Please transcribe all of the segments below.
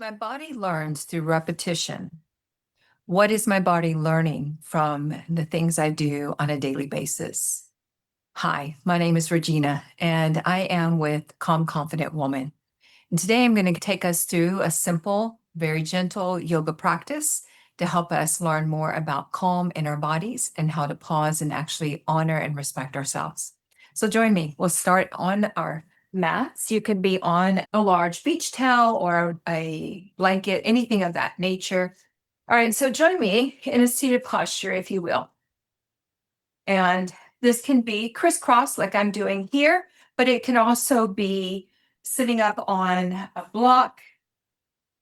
My body learns through repetition. What is my body learning from the things I do on a daily basis? Hi, my name is Regina, and I am with Calm Confident Woman. And today I'm going to take us through a simple, very gentle yoga practice to help us learn more about calm in our bodies and how to pause and actually honor and respect ourselves. So join me. We'll start on our mats. You could be on a large beach towel or a blanket, anything of that nature. All right, so join me in a seated posture, if you will. And this can be crisscross like I'm doing here, but it can also be sitting up on a block.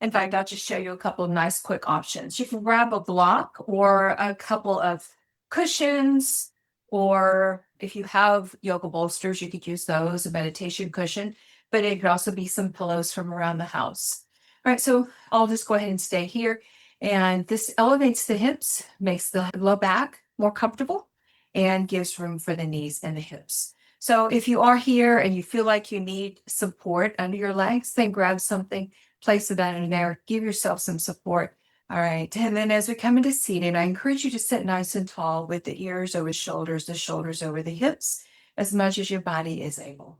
In fact, I'll just show you a couple of nice quick options. You can grab a block or a couple of cushions, or if you have yoga bolsters, you could use those, a meditation cushion, but it could also be some pillows from around the house. All right, so I'll just go ahead and stay here. And this elevates the hips, makes the low back more comfortable, and gives room for the knees and the hips. So if you are here and you feel like you need support under your legs, then grab something, place it in there, give yourself some support. All right. And then as we come into seating, I encourage you to sit nice and tall with the ears over the shoulders over the hips, as much as your body is able.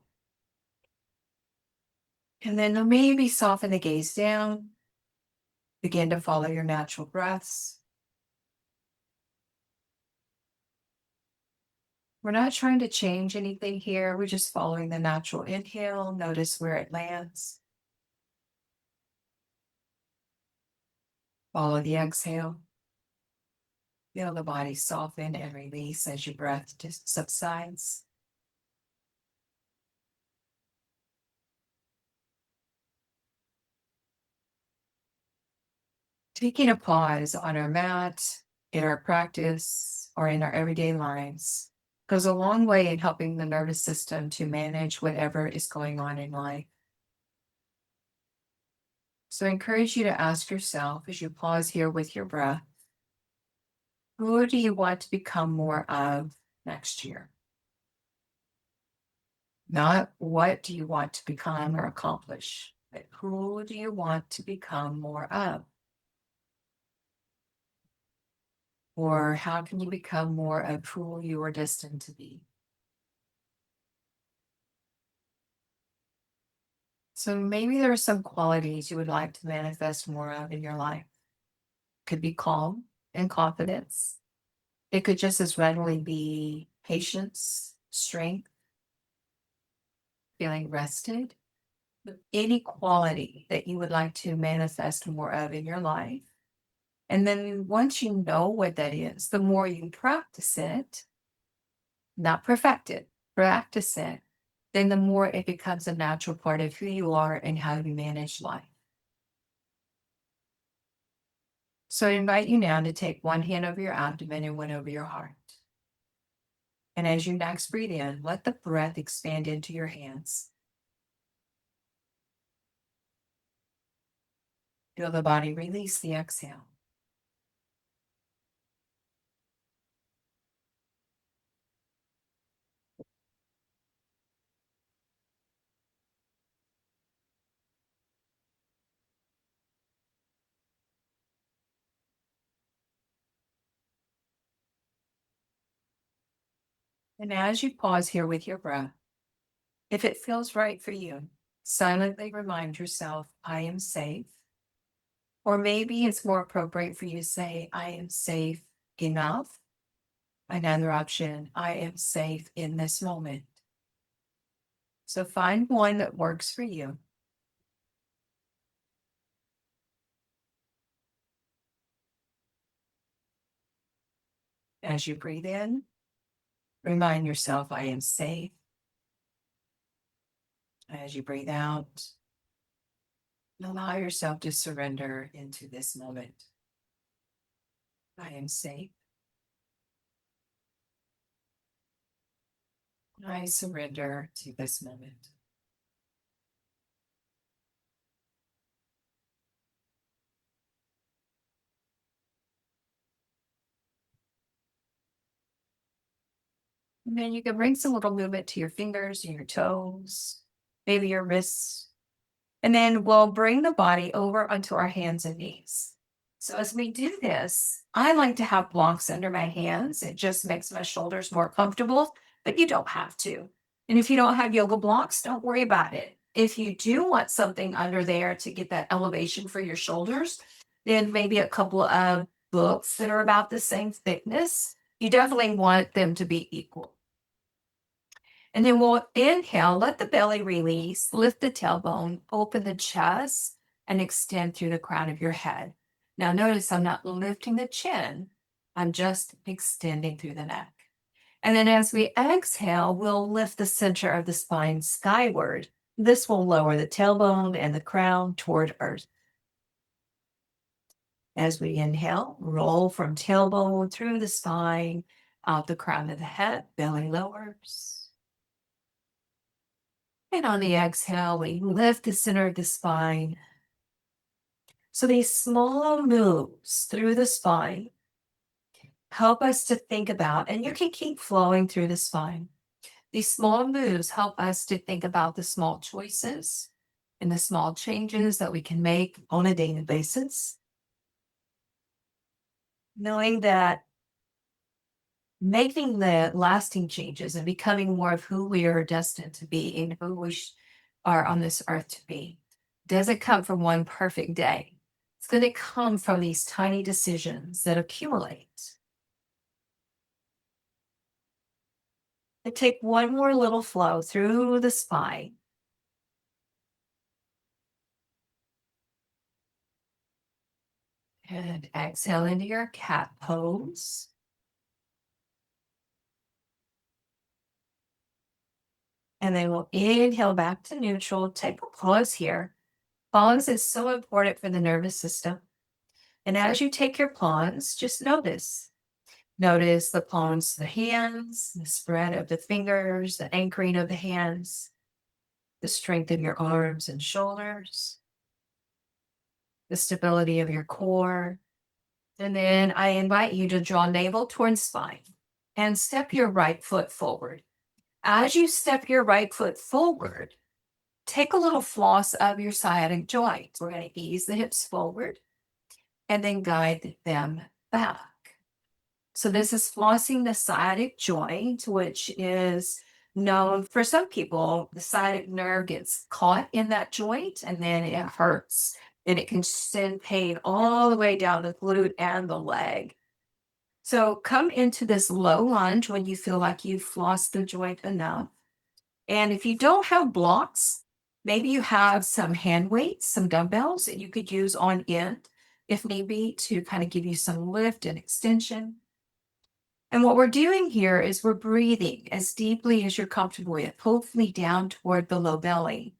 And then maybe soften the gaze down. Begin to follow your natural breaths. We're not trying to change anything here. We're just following the natural inhale. Notice where it lands. Follow the exhale. Feel the body soften and release as your breath just subsides. Taking a pause on our mat, in our practice, or in our everyday lives goes a long way in helping the nervous system to manage whatever is going on in life. So I encourage you to ask yourself as you pause here with your breath, who do you want to become more of next year? Not what do you want to become or accomplish, but who do you want to become more of? Or how can you become more of who you are destined to be? So maybe there are some qualities you would like to manifest more of in your life. Could be calm and confidence. It could just as readily be patience, strength, feeling rested. But any quality that you would like to manifest more of in your life. And then once you know what that is, the more you practice it, not perfect it, practice it, then the more it becomes a natural part of who you are and how you manage life. So I invite you now to take one hand over your abdomen and one over your heart. And as you next breathe in, let the breath expand into your hands. Feel the body release the exhale. And as you pause here with your breath, if it feels right for you, silently remind yourself, I am safe. Or maybe it's more appropriate for you to say, I am safe enough. Another option, I am safe in this moment. So find one that works for you. As you breathe in, remind yourself, I am safe. As you breathe out, allow yourself to surrender into this moment. I am safe. I surrender to this moment. And then you can bring some little movement to your fingers and your toes, maybe your wrists. And then we'll bring the body over onto our hands and knees. So as we do this, I like to have blocks under my hands. It just makes my shoulders more comfortable, but you don't have to. And if you don't have yoga blocks, don't worry about it. If you do want something under there to get that elevation for your shoulders, then maybe a couple of books that are about the same thickness. You definitely want them to be equal. And then we'll inhale, let the belly release, lift the tailbone, open the chest, and extend through the crown of your head. Now, notice I'm not lifting the chin, I'm just extending through the neck. And then as we exhale, we'll lift the center of the spine skyward. This will lower the tailbone and the crown toward earth. As we inhale, roll from tailbone through the spine, out the crown of the head, belly lowers. And on the exhale, we lift the center of the spine. So these small moves through the spine help us to think about, and you can keep flowing through the spine. These small moves help us to think about the small choices and the small changes that we can make on a daily basis. Knowing that making the lasting changes and becoming more of who we are destined to be and who we are on this earth to be doesn't come from one perfect day. It's going to come from these tiny decisions that accumulate. And take one more little flow through the spine. And exhale into your cat pose. And then we'll inhale back to neutral. Take a pause here. Pause is so important for the nervous system. And as you take your pause, just notice. Notice the palms of the hands, the spread of the fingers, the anchoring of the hands, the strength of your arms and shoulders, the stability of your core. And then I invite you to draw navel towards spine and step your right foot forward. As you step your right foot forward, take a little floss of your sciatic joint. We're going to ease the hips forward and then guide them back. So this is flossing the sciatic joint, which is known for some people, the sciatic nerve gets caught in that joint and then it hurts. And it can send pain all the way down the glute and the leg. So come into this low lunge when you feel like you've flossed the joint enough. And if you don't have blocks, maybe you have some hand weights, some dumbbells that you could use on end if need be to kind of give you some lift and extension. And what we're doing here is we're breathing as deeply as you're comfortable with, hopefully down toward the low belly.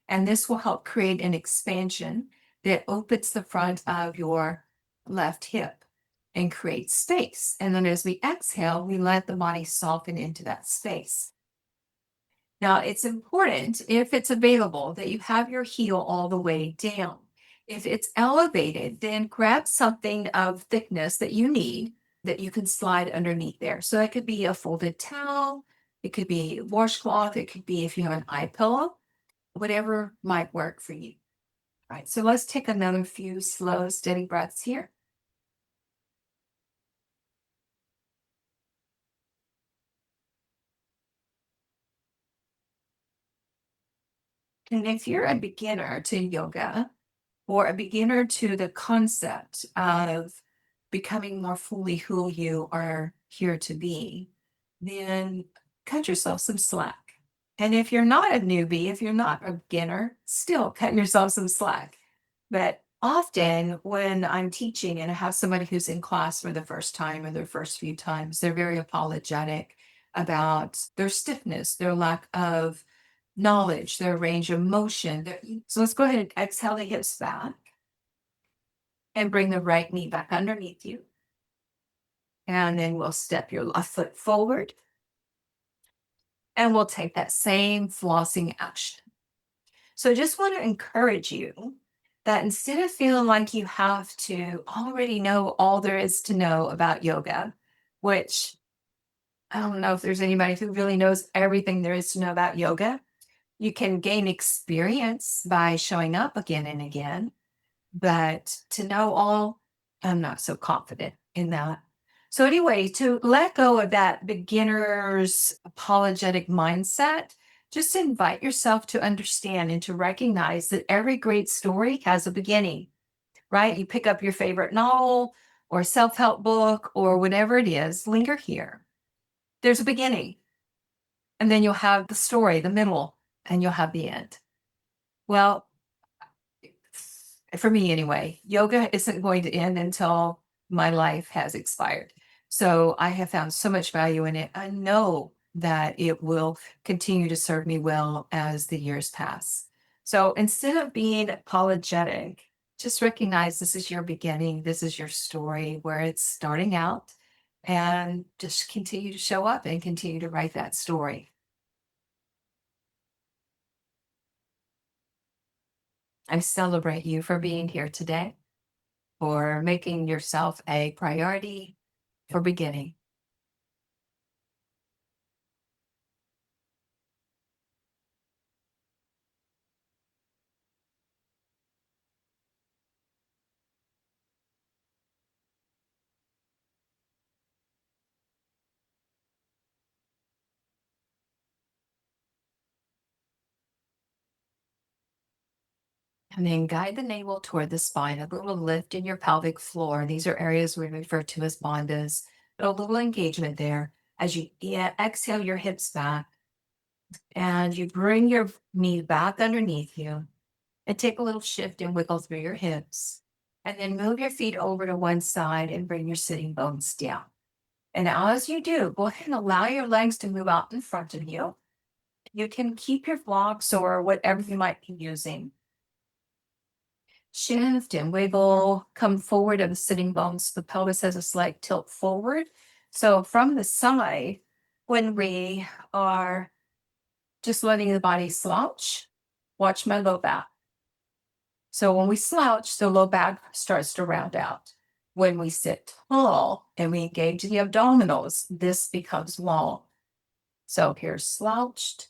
And this will help create an expansion that opens the front of your left hip and creates space. And then as we exhale, we let the body soften into that space. Now, it's important, if it's available, that you have your heel all the way down. If it's elevated, then grab something of thickness that you need that you can slide underneath there. So it could be a folded towel, it could be a washcloth, it could be if you have an eye pillow, whatever might work for you. All right, so let's take another few slow, steady breaths here. And if you're a beginner to yoga or a beginner to the concept of becoming more fully who you are here to be, then cut yourself some slack. And if you're not a newbie, if you're not a beginner, still cut yourself some slack. But often when I'm teaching and I have somebody who's in class for the first time or their first few times, they're very apologetic about their stiffness, their lack of knowledge, their range of motion. So let's go ahead and exhale the hips back and bring the right knee back underneath you. And then we'll step your left foot forward. And we'll take that same flossing action. So I just want to encourage you that instead of feeling like you have to already know all there is to know about yoga, which I don't know if there's anybody who really knows everything there is to know about yoga, You can gain experience by showing up again and again, but to know all, I'm not so confident in that. So, anyway, to let go of that beginner's apologetic mindset, just invite yourself to understand and to recognize that every great story has a beginning, right? You pick up your favorite novel or self help book or whatever it is, linger here. There's a beginning, and then you'll have the story, the middle, and you'll have the end. Well, for me anyway, yoga isn't going to end until my life has expired. So I have found so much value in it. I know that it will continue to serve me well as the years pass. So instead of being apologetic, just recognize this is your beginning, this is your story where it's starting out, and just continue to show up and continue to write that story. I celebrate you for being here today, for making yourself a priority, for beginning. And then guide the navel toward the spine, a little lift in your pelvic floor. These are areas we refer to as bandhas. A little engagement there. As you exhale your hips back and you bring your knee back underneath you and take a little shift and wiggle through your hips. And then move your feet over to one side and bring your sitting bones down. And as you do, go ahead and allow your legs to move out in front of you. You can keep your blocks or whatever you might be using. Shift and wiggle, come forward of the sitting bones. The pelvis has a slight tilt forward. So from the side, when we are just letting the body slouch, watch my low back. So when we slouch, the low back starts to round out. When we sit tall and we engage the abdominals, this becomes long. So here's slouched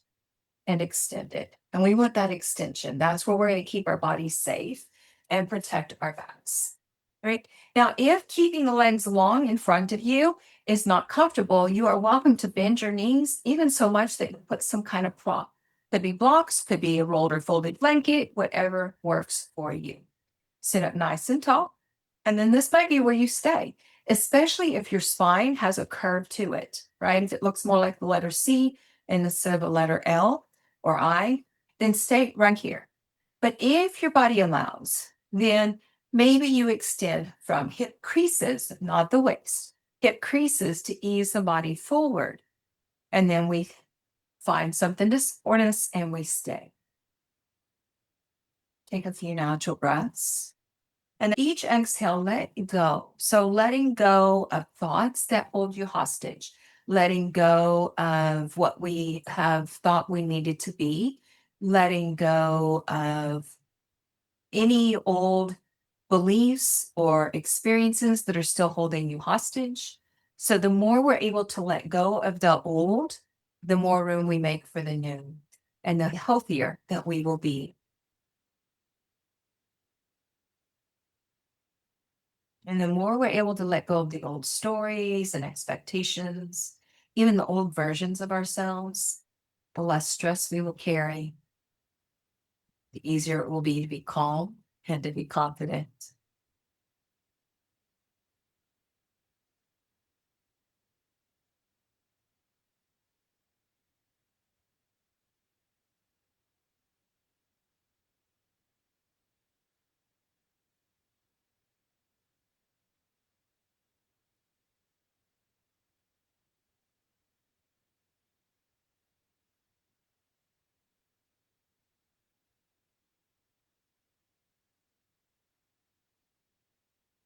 and extended. And we want that extension. That's where we're going to keep our bodies safe and protect our backs. Right. Now, if keeping the legs long in front of you is not comfortable, you are welcome to bend your knees, even so much that you put some kind of prop. Could be blocks, could be a rolled or folded blanket, whatever works for you. Sit up nice and tall. And then this might be where you stay, especially if your spine has a curve to it, right? If it looks more like the letter C instead of a letter L or I, then stay right here. But if your body allows, then maybe you extend from hip creases, not the waist, hip creases to ease the body forward. And then we find something to support us and we stay. Take a few natural breaths. And each exhale, let go. So letting go of thoughts that hold you hostage, letting go of what we have thought we needed to be, letting go of any old beliefs or experiences that are still holding you hostage. So the more we're able to let go of the old, the more room we make for the new and the healthier that we will be. And the more we're able to let go of the old stories and expectations, even the old versions of ourselves, the less stress we will carry, the easier it will be to be calm and to be confident.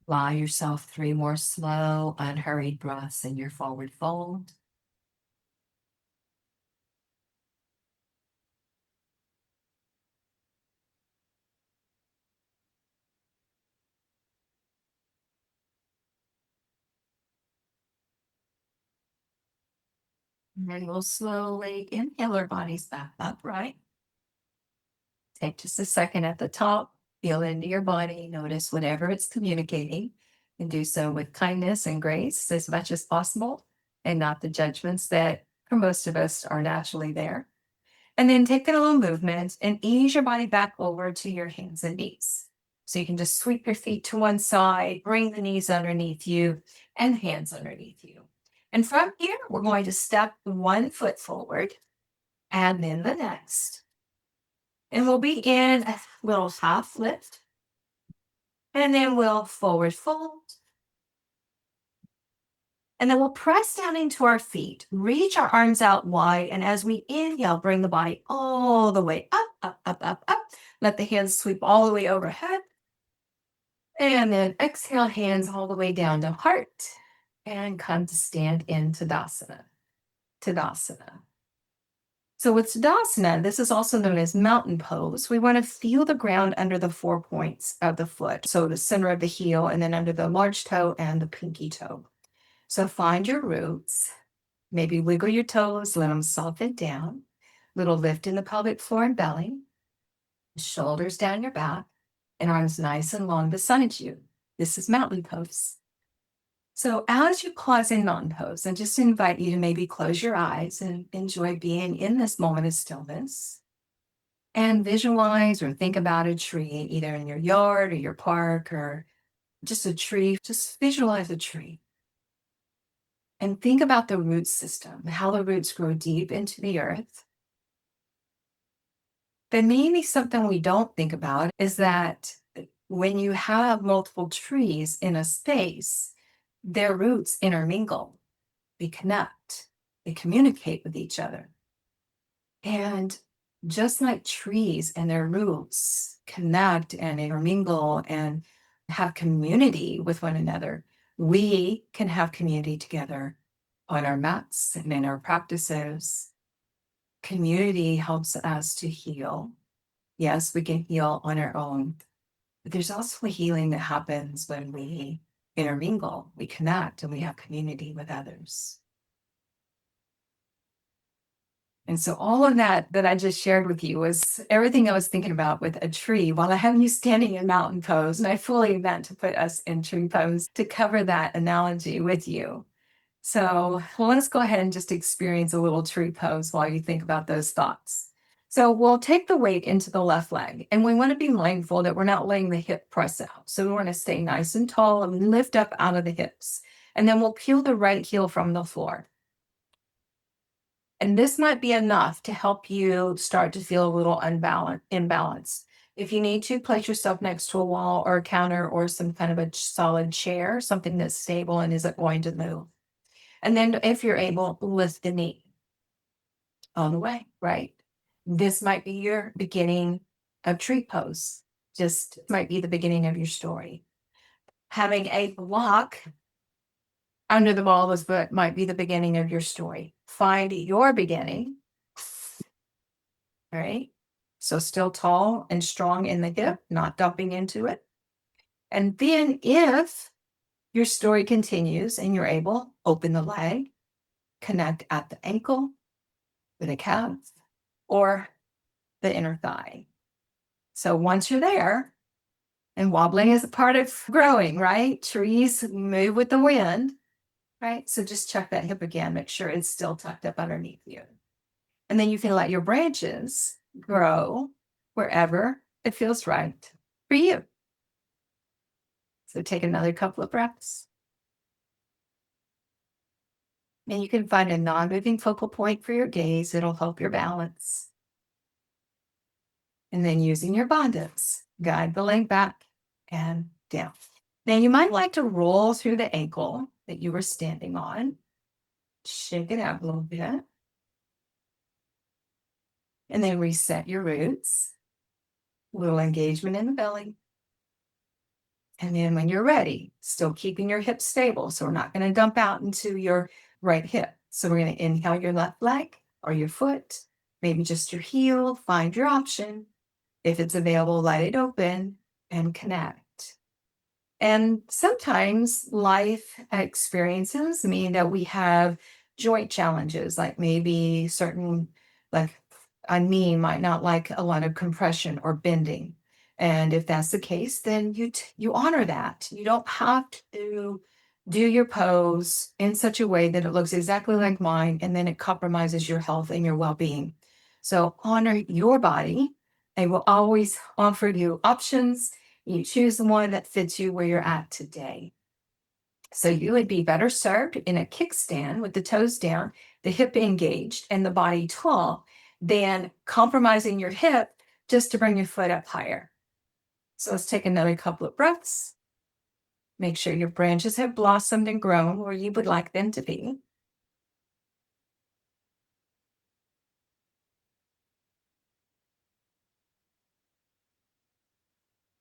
Allow yourself 3 more slow, unhurried breaths in your forward fold. And then we'll slowly inhale our bodies back upright. Take just a second at the top, feel into your body, notice whatever it's communicating, and do so with kindness and grace as much as possible, and not the judgments that for most of us are naturally there. And then take a little movement and ease your body back over to your hands and knees. So you can just sweep your feet to one side, bring the knees underneath you and hands underneath you. And from here, we're going to step one foot forward and then the next. And we'll begin a little half lift. And then we'll forward fold. And then we'll press down into our feet, reach our arms out wide. And as we inhale, bring the body all the way up, up, up, up, up. Let the hands sweep all the way overhead. And then exhale, hands all the way down to heart. And come to stand in Tadasana. Tadasana. So with Tadasana, this is also known as mountain pose. We want to feel the ground under the 4 points of the foot. So the center of the heel and then under the large toe and the pinky toe. So find your roots, maybe wiggle your toes, let them soften down. Little lift in the pelvic floor and belly, shoulders down your back, and arms nice and long beside you. This is mountain pose. So as you pause in mountain pose, I just invite you to maybe close your eyes and enjoy being in this moment of stillness. And visualize or think about a tree, either in your yard or your park or just a tree. Just visualize a tree. And think about the root system, how the roots grow deep into the earth. But maybe something we don't think about is that when you have multiple trees in a space, their roots intermingle, they connect, they communicate with each other. And just like trees and their roots connect and intermingle and have community with one another, we can have community together on our mats and in our practices. Community helps us to heal. Yes, we can heal on our own, but there's also a healing that happens when we intermingle, we connect, and we have community with others. And so all of that I just shared with you was everything I was thinking about with a tree while I have you standing in mountain pose. And I fully meant to put us in tree pose to cover that analogy with you. So let's go ahead and just experience a little tree pose while you think about those thoughts. So we'll take the weight into the left leg, and we want to be mindful that we're not letting the hip press out. So we want to stay nice and tall and lift up out of the hips. And then we'll peel the right heel from the floor. And this might be enough to help you start to feel a little imbalanced. If you need to, place yourself next to a wall or a counter or some kind of a solid chair, something that's stable and isn't going to move. And then if you're able, lift the knee all the way, right? This might be your beginning of tree pose. Just might be the beginning of your story. Having a block under the ball of the foot might be the beginning of your story. Find your beginning. All right. So still tall and strong in the hip, not dumping into it. And then if your story continues and you're able, open the leg, connect at the ankle with a calf or the inner thigh. So once you're there, and wobbling is a part of growing, right? Trees move with the wind, right? So just check that hip again, make sure it's still tucked up underneath you. And then you can let your branches grow wherever it feels right for you. So take another couple of breaths. And you can find a non-moving focal point for your gaze. It'll help your balance. And then using your bandhas, guide the leg back and down. Now you might like to roll through the ankle that you were standing on. Shake it out a little bit. And then reset your roots. A little engagement in the belly. And then when you're ready, still keeping your hips stable. So we're not going to dump out into your right hip. So we're going to inhale your left leg or your foot, maybe just your heel, find your option. If it's available, let it open and connect. And sometimes life experiences mean that we have joint challenges, like maybe certain like knee might not like a lot of compression or bending. And if that's the case, then you honor that. You don't have to do your pose in such a way that it looks exactly like mine and then it compromises your health and your well-being. So honor your body. I will always offer you options. You choose the one that fits you where you're at today. So you would be better served in a kickstand with the toes down, the hip engaged, and the body tall than compromising your hip just to bring your foot up higher. So let's take another couple of breaths. Make sure your branches have blossomed and grown where you would like them to be.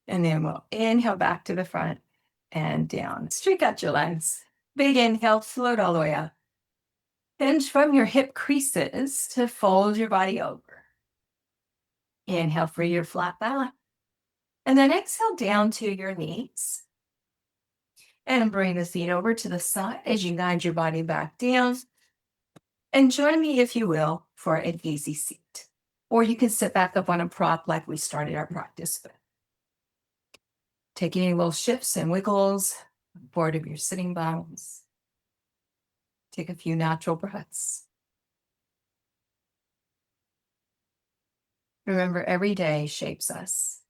And then we'll inhale back to the front and down. Streak out your legs. Big inhale, float all the way up. Hinge from your hip creases to fold your body over. Inhale for your flat back. And then exhale down to your knees. And bring the feet over to the side as you guide your body back down. And join me, if you will, for an easy seat. Or you can sit back up on a prop like we started our practice with. Take any little shifts and wiggles forward of your sitting bones. Take a few natural breaths. Remember, every day shapes us.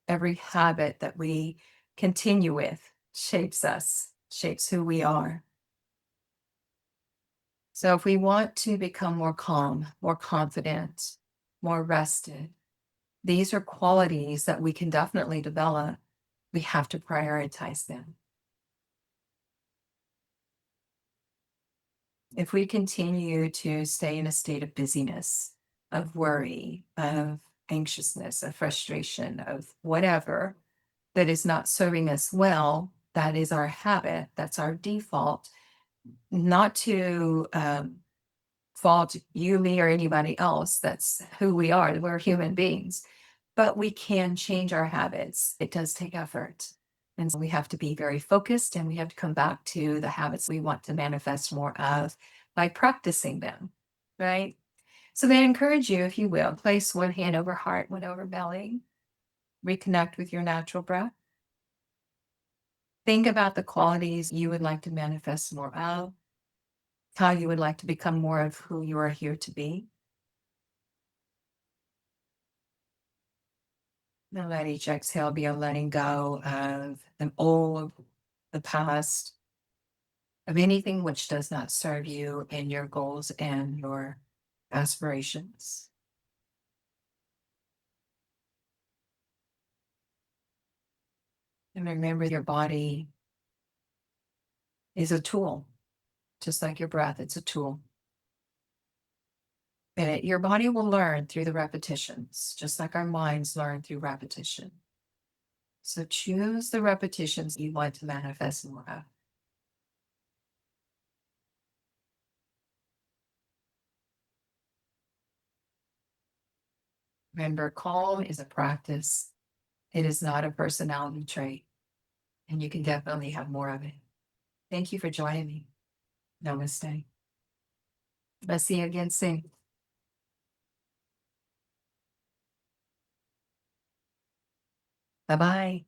Every habit that we continue with shapes us, shapes who we are. So if we want to become more calm, more confident, more rested, these are qualities that we can definitely develop. We have to prioritize them. If we continue to stay in a state of busyness, of worry, of anxiousness, of frustration, of whatever that is not serving us well, that is our habit, that's our default, not to fault you, me, or anybody else. That's who we are. We're human beings, but we can change our habits. It does take effort. And so we have to be very focused and we have to come back to the habits we want to manifest more of by practicing them, right? So they encourage you, if you will, place one hand over heart, one over belly, reconnect with your natural breath. Think about the qualities you would like to manifest more of, how you would like to become more of who you are here to be. Now let each exhale be a letting go of the old, the past, of anything which does not serve you and your goals and your aspirations. And remember, your body is a tool, just like your breath, it's a tool. And your body will learn through the repetitions, just like our minds learn through repetition. So choose the repetitions you want to manifest more of. Remember, calm is a practice. It is not a personality trait, and you can definitely have more of it. Thank you for joining me. Namaste. Let's see you again soon. Bye-bye.